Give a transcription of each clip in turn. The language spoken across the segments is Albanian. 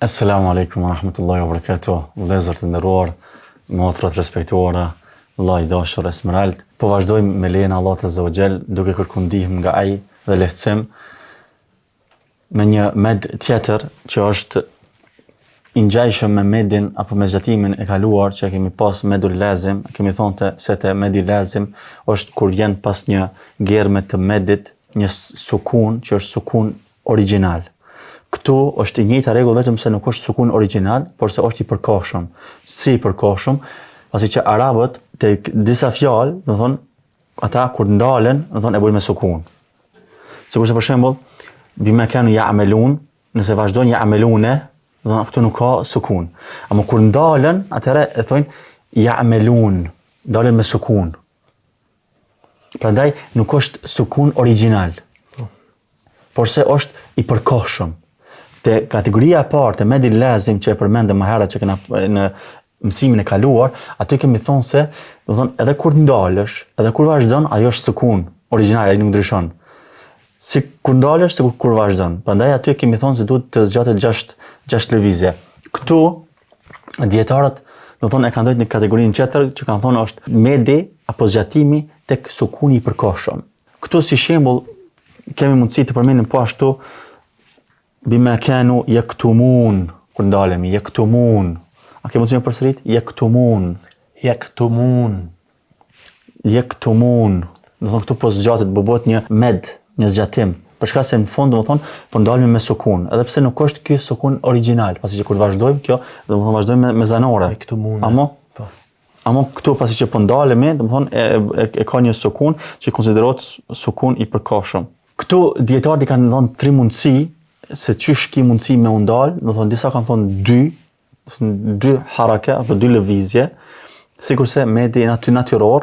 Assalamu alaikum wa rahmatullahi wa barakatuh. Vëllezër të nderuar, motrat respektuara, vëllai i dashur Esmerald. Po vazhdojmë me lejen e Allahut Azza wa Jall duke kërkuar ndihmë nga ai dhe lehtësim me një med tjetër që është i ngjajshëm me medin apo me zgjatimin e kaluar që kemi pas medul lazim. Kemi thonë se te medi lazim është kur vjen pas një germe të medit një sukun që është sukun origjinal. Këtu është i njëjta rregull vetëm se nuk është sukun origjinal, por se është i përkohshëm. Si i përkohshëm, pasi që arabët tek disa fjalë, do thonë, ata kur ndalen, do thonë e bëjnë me sukun. Sikurse për shembull, bima kanu ya'malun, nëse vazhdojnë ya'malune, do thonë këtu nuk ka sukun. Ama kur ndalen, atëherë e thonë ya'malun, ndalen me sukun. Prandaj nuk është sukun origjinal, por se është i përkohshëm. Te kategoria e parë të medil lazim që e përmendëm më herët që kena në mësimin e kaluar, aty kemi thonë se, do thonë, edhe kur ndalesh, edhe kur vazhdon, ajo është sukun origjinal, ai nuk ndryshon. Si kur ndalesh, si kur vazhdon. Prandaj aty kemi thonë se duhet të zgjatet 6 lëvizje. Këtu dietarët, do thonë, e kanë dhënë një kategorinë tjetër që kanë thonë është medi apo zgjatimi tek sukuni i përkohshëm. Këtu si shembull kemi mundësi të përmendim po ashtu bima kanu yaktumun, kur ndalemi yaktumun. A kemi mundësi me përsërit? Yaktumun. Do thonë këtu po zgjatet, bëhet një med, një zgjatim. Për shkak se në fund do të thonë po ndalemi me sukun, edhe pse nuk është ky sukun origjinal, pasi që kur vazhdojmë kjo, do të thonë vazhdojmë me zanore. Amo këtu pasi që po ndalemi, do të thonë e ka një sukun që konsiderohet sukun i përkohshëm. Këtu dietarët i kanë dhënë 3 mundësi se çysh ki mundësi me u ndal, do thonë disa kanë thonë 2 harake apo 2 lëvizje, sikurse medi natyror.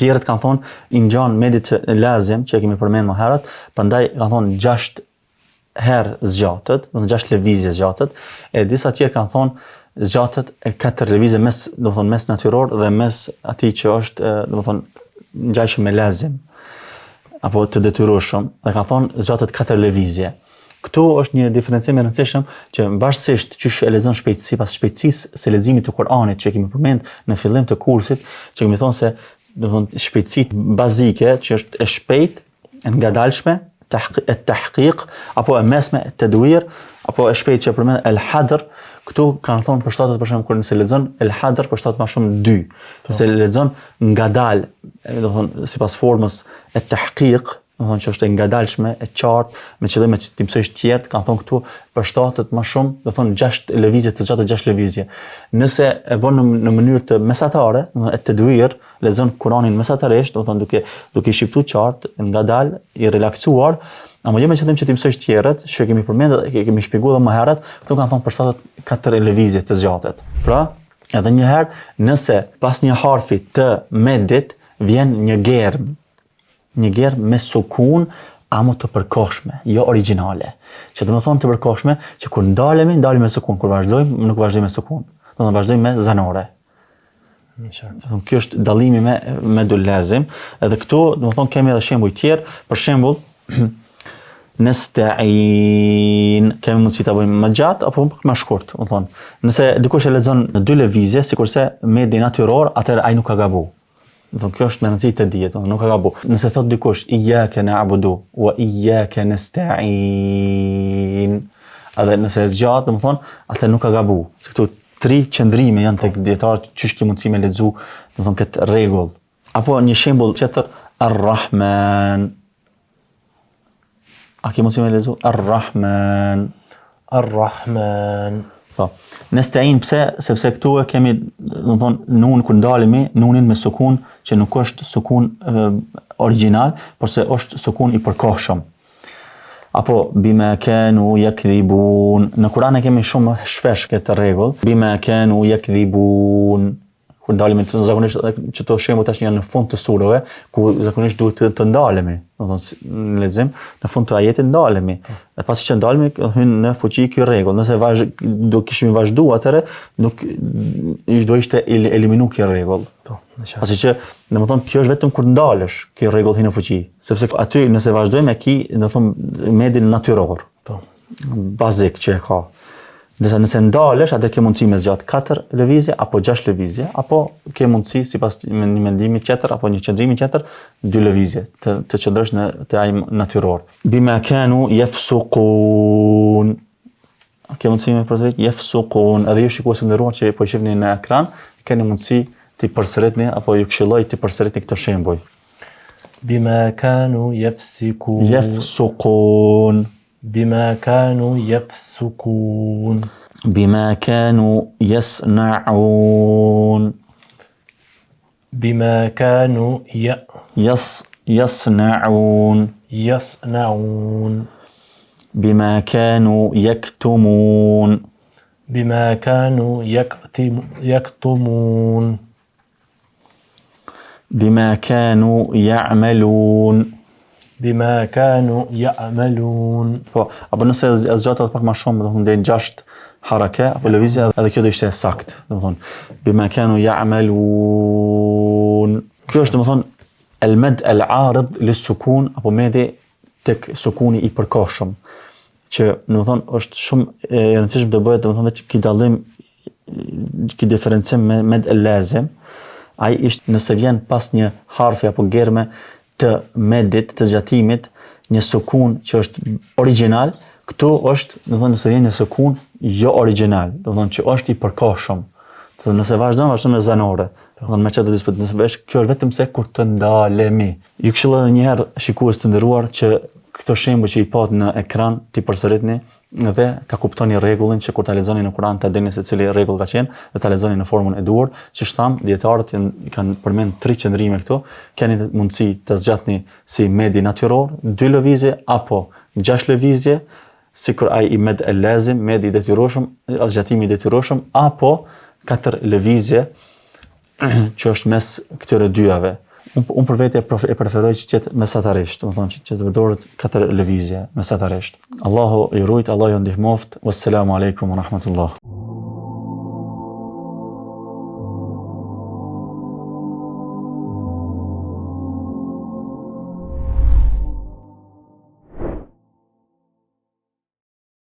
Tjerët kanë thonë i ngjan medit lazim që kemi përmendur më herët, prandaj kanë thonë 6 herë zgjatet, do të thonë 6 lëvizje zgjatet, e disa tjerë kanë thonë zgjatet e 4 lëvizje mes, do të thonë mes natyror dhe mes atij që është, do të thonë ngjajshëm me lazim apo të detyrueshëm, dhe kanë thonë zgjatet 4 lëvizje. Këtu është një diferencim i rëndësishëm që varësisht çysh e lexon shpejtësi pas shpejtësisë së leximit të Kuranit që kemi përmend në fillim të kursit, që kemi thonë se do të thonë shpejtësi bazike që është e shpejtë, e ngadalshme, tahqiq apo e mesme, tadwir, apo e shpejtë që përmend el hadr. Këtu kanë thonë përshtatet për shembull kur nëse lexon el hadr përshtatet më shumë 2. Nëse lexon ngadal, do të thonë sipas formës e tahqiq, do të thonë që është e ngadalshme, e qartë, me qëllim që ti mësojsh tjerë, kanë thonë këtu përshtatet më shumë, do të thonë 6 lëvizje të zgjatë 6 lëvizje. Nëse e bën në mënyrë të mesatare, do të thonë tadwir, lexon Kur'anin mesatarisht, do të thonë duke i shqiptuar qartë, ngadal, i relaksuar, ama jo me qëllim që ti mësojsh tjerët, që kemi përmendur, kemi shpjeguar më herët, këtu kanë thonë përshtatet 4 lëvizje të zgjatet. Pra, edhe një herë, nëse pas një harfi të medit vjen një germ me sukun, amo të përkohshme, jo origjinale. Që do të thonë të përkohshme, që kur ndalemi me sukun, kur vazhdojmë, nuk vazhdojmë me sukun. Do të vazhdojmë me zanore. Kjo është dallimi me medul lazim. Edhe këtu, do të thonë kemi edhe shembuj tjerë, për shembull nasta'in, kemi mundësi ta bëjmë më gjatë apo më shkurt, do të thonë. Nëse dikush e lexon në 2 lëvizje, sikurse medi natyror, atëherë ai nuk ka gabu. Do kjo është me rëndësi të dihet, nuk ka gabu. Nëse thot dikush iyyaka na'budu wa iyyaka nasta'in, edhe nëse është gjatë, do të thonë, atë nuk ka gabu. Se këtu 3 qëndrime janë tek dietarët çysh ki mundësi me lexu, do të thonë këtë rregull. Apo një shembull tjetër, Ar-Rahman. A ke mundësi me lexu Ar-Rahman? Po. Nesta'in pse? Sepse këtu e kemi, do të thonë, nun kur ndalemi, nunin me sukun që nuk është sukun origjinal, por se është sukun i përkohshëm. Apo bima kanu yakdhibun. Në Kur'an e kemi shumë shpesh këtë rregull. Bima kanu yakdhibun. Kur ndalemi zakonisht që to shembull tash janë në fund të surave, ku zakonisht duhet të ndalemi. Do të thonë në lexim, në fund të ajetit ndalemi. E pasi që ndalemi hyn në fuqi ky rregull. Nëse do kishim vazhduar atëherë, nuk do ishte eliminu ky rregull. Pasi që, domethënë kjo është vetëm kur ndalesh, ky rregull hyn në fuqi. Sepse aty nëse vazhdojmë me do të thonë medin natyror. Bazik që e ka. Ndërsa nëse ndalesh, atë ke mundësi me zgjat 4 lëvizje apo 6 lëvizje, apo ke mundësi sipas një mendimi tjetër apo një qëndrimi tjetër 2 lëvizje, të qëndrosh në te ai natyror. Bima kanu yafsuqun. Ke mundësi me përsërit yafsuqun. Edhe ju shikues të nderuar që po i shihni në ekran, keni mundësi të përsëritni apo ju këshilloj të përsëritni këtë shembuj. بما كانوا يفسقون يفسقون بما كانوا يفسقون بما كانوا يصنعون بما كانوا يصنعون يصنعون بما كانوا يكتمون بما كانوا يكتمون بما كانوا يعملون بما كانوا يعملون. Po, apo nëse zgjatet pak më shumë, domethënë deri në 6 harake apo lëvizje, edhe kjo do ishte sakt, domethënë bima kanu ya'malun. Kjo është domethënë al-mad al-arid lis-sukun apo medi tek sukuni i përkohshëm, që domethënë është shumë e rëndësishme të bëhet domethënë vetë ky dallim, ky diferencim me med al-lazim. Ai është nëse vjen pas një harfi apo germe të medit, të zgjatimit, një sukun që është original, këtu është, domethënë nëse vjen një sukun jo original, domethënë që është i përkohshëm. Nëse vazhdon me zanore, domethënë me çdo dispozitiv, nëse bësh, kjo është vetëm se kur të ndalemi. Ju këshilloj edhe një herë shikues të nderuar që këto shembuj që i pat në ekran ti përsëritni dhe ta kuptoni rregullin që kur ta lexoni në Kur'an ta dini se cili rregull ka qenë dhe ta lexoni në formën e duhur, që tham dietarët kanë përmend 3 qëndrime këtu, keni mundësi të zgjatni si medi natyror, 2 lëvizje apo 6 lëvizje, sikur ai i med al-lazim, medi i detyrueshëm, zgjatimi i detyrueshëm, apo 4 lëvizje që është mes këtyre dyave. Unë për vete e preferoj që qëtë mesatarisht, domethënë që të përdoret 4 lëvizje mesatarisht. Allahu ju rujt, Allahu ju ndihmoft. Wassalamu alaikum wa rahmatullah.